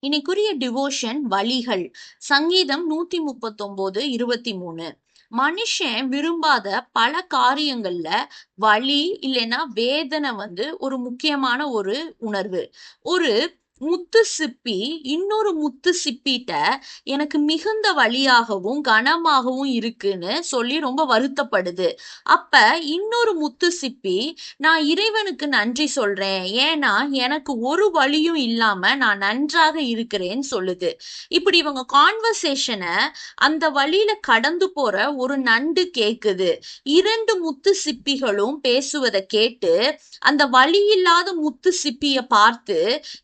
இன்னைக்குரிய devotion வழிகள். சங்கீதம் 139:23. மனுஷன் விரும்பாத பல காரியங்கள்ல வலி இல்லைன்னா வேதனை ஒரு முக்கியமான ஒரு உணர்வு. ஒரு முத்து சிப்பி இன்னொரு முத்து சிப்பிட்ட எனக்கு மிகுந்த வலியாகவும் கனமாகவும் இருக்குன்னு சொல்லி ரொம்ப வருத்தப்படுது. அப்ப இன்னொரு முத்து சிப்பி, நான் இறைவனுக்கு நன்றி சொல்றேன், ஏன்னா எனக்கு ஒரு வலியும் இல்லாம நான் நன்றாக இருக்கிறேன்னு சொல்லுது. இப்படி இவங்க கான்வர்சேஷனை அந்த வழியில கடந்து போற ஒரு நண்டு கேக்குது. இரண்டு முத்து சிப்பிகளும் பேசுவதை கேட்டு அந்த வலி இல்லாத முத்து சிப்பிய பார்த்து,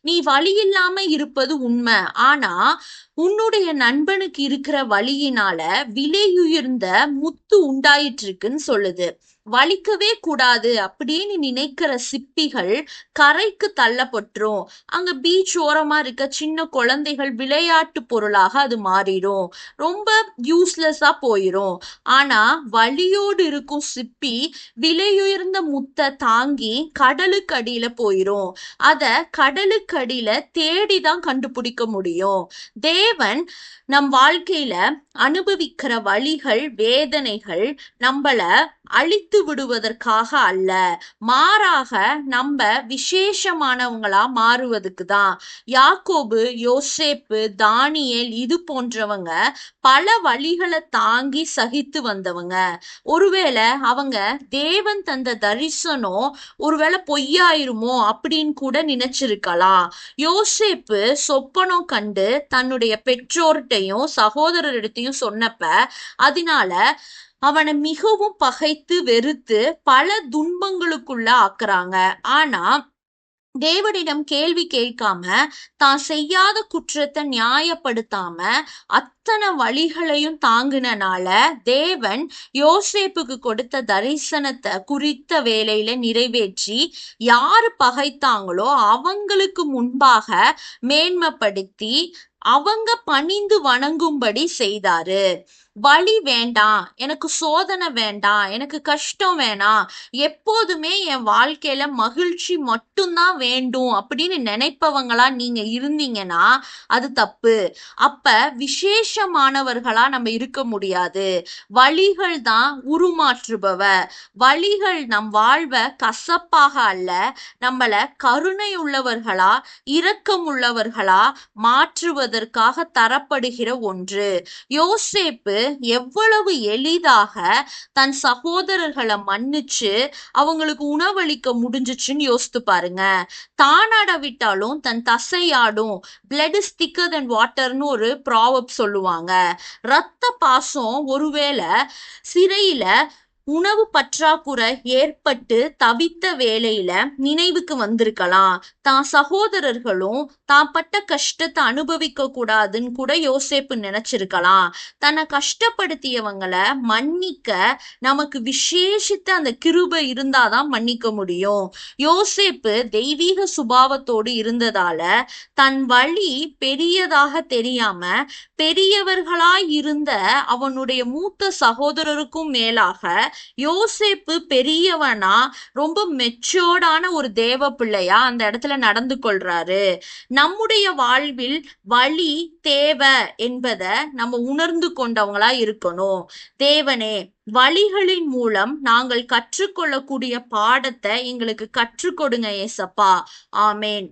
நீ வலி இல்லாம இருப்பது உண்மை, ஆனா உன்னுடைய நண்பனுக்கு இருக்கிற வலியினால விலையுயர்ந்த முத்து உண்டாயிட்டு இருக்குன்னு சொல்லுது. வலிக்கவே கூடாது அப்படின்னு நினைக்கிற சிப்பிகள் கரைக்கு தள்ளப்பட்டுரும். அங்க பீச் ஓரமா இருக்க சின்ன குழந்தைகள் விளையாட்டு பொருளாக அது மாறிடும். ரொம்ப யூஸ்லெஸ்ஸா போயிரும். ஆனா வலியோடு இருக்கும் சிப்பி விலையுயர்ந்த முத்தை தாங்கி கடலுக்கு அடியில போயிரும். அத கடலுக்கு அடியில தேடிதான் கண்டுபிடிக்க முடியும். தேவன் நம் வாழ்க்கையில அனுபவிக்கிற வலிகள் வேதனைகள் நம்மள அழித்து விடுவதற்காக அல்ல, மாறாக நம்ம விசேஷமானவங்களா மாறுவதுக்கு தான். யாக்கோபு, யோசேப்பு, தானியேல் இது போன்றவங்க பல வழிகளை தாங்கி சகித்து வந்தவங்க. ஒருவேளை அவங்க தேவன் தந்த தரிசனம் ஒருவேளை பொய்யாயிருமோ அப்படின்னு கூட நினைச்சிருக்கலாம். யோசேப்பு சொப்பனம் கண்டு தன்னுடைய பெற்றோர்கிட்டையும் சகோதரரிடத்தையும் சொன்னப்ப அதனால அவனை மிகவும் பகைத்து வெறுத்து பல துன்பங்களுக்குள்ள ஆக்குறாங்க. ஆனா தேவனிடம் கேள்வி கேட்காம, தான் செய்யாத குற்றத்தை நியாயப்படுத்தாம அத்தனை வழிகளையும் தாங்கினால தேவன் யோசேப்புக்கு கொடுத்த தரிசனத்தை குறித்த வேலையில நிறைவேற்றி யாரு பகைத்தாங்களோ அவங்களுக்கு முன்பாக மேன்மைப்படுத்தி அவங்க பணிந்து வணங்கும்படி செய்தாரு. வலி வேண்டாம், எனக்கு சோதனை வேண்டாம், எனக்கு கஷ்டம் வேணாம், எப்போதுமே என் வாழ்க்கையில மகிழ்ச்சி மட்டும்தான் வேண்டும் அப்படின்னு நினைப்பவங்களா நீங்க இருந்தீங்கன்னா அது தப்பு. அப்ப விசேஷமானவர்களா நம்ம இருக்க முடியாது. வழிகள் தான் உருமாற்றுபவ. வழிகள் நம் வாழ்வை கசப்பாக அல்ல, நம்மள கருணை உள்ளவர்களா இரக்கம் உள்ளவர்களா மாற்றுவதற்காக தரப்படுகிற ஒன்று. யோசேப்பு எவ்வளவு எளிதாக தன் சகோதரர்களை மன்னிச்சு அவங்களுக்கு உணவளிக்க முடிஞ்சிச்சுன்னு யோசித்து பாருங்க. தானாட விட்டாலும் தன் தசையாடும். பிளட் இஸ் திக்கர் தென் வாட்டர்னு ஒரு ப்ராவர்ப் சொல்லுவாங்க. ரத்த பாசம் ஒருவேளை சிறையில உணவு பற்றாக்குறை ஏற்பட்டு தவித்த வேளையில நினைவுக்கு வந்திருக்கலாம். தான் சகோதரர்களும் தான் பட்ட கஷ்டத்தை அனுபவிக்க கூடாதுன்னு கூட யோசேப்பு நினைச்சிருக்கலாம். தன்னை கஷ்டப்படுத்தியவங்களை மன்னிக்க நமக்கு விசேஷித்த அந்த கிருபை இருந்தாதான் மன்னிக்க முடியும். யோசேப்பு தெய்வீக சுபாவத்தோடு இருந்ததால தன் வழி பெரியதாக தெரியாம பெரியவர்களாய் இருந்த அவனுடைய மூத்த சகோதரருக்கும் மேலாக யோசேப்பு பெரியவனா ரொம்ப மெச்சோர்டான ஒரு தேவ பிள்ளையா அந்த இடத்துல நடந்து கொள்றாரு. நம்முடைய வாழ்வில் வழி தேவை என்பதை நம்ம உணர்ந்து கொண்டவங்களா இருக்கணும். தேவனே, வழிகளின் மூலம் நாங்கள் கற்றுக்கொள்ளக்கூடிய பாடத்தை எங்களுக்கு கற்றுக் கொடுங்க ஏசப்பா. ஆமேன்.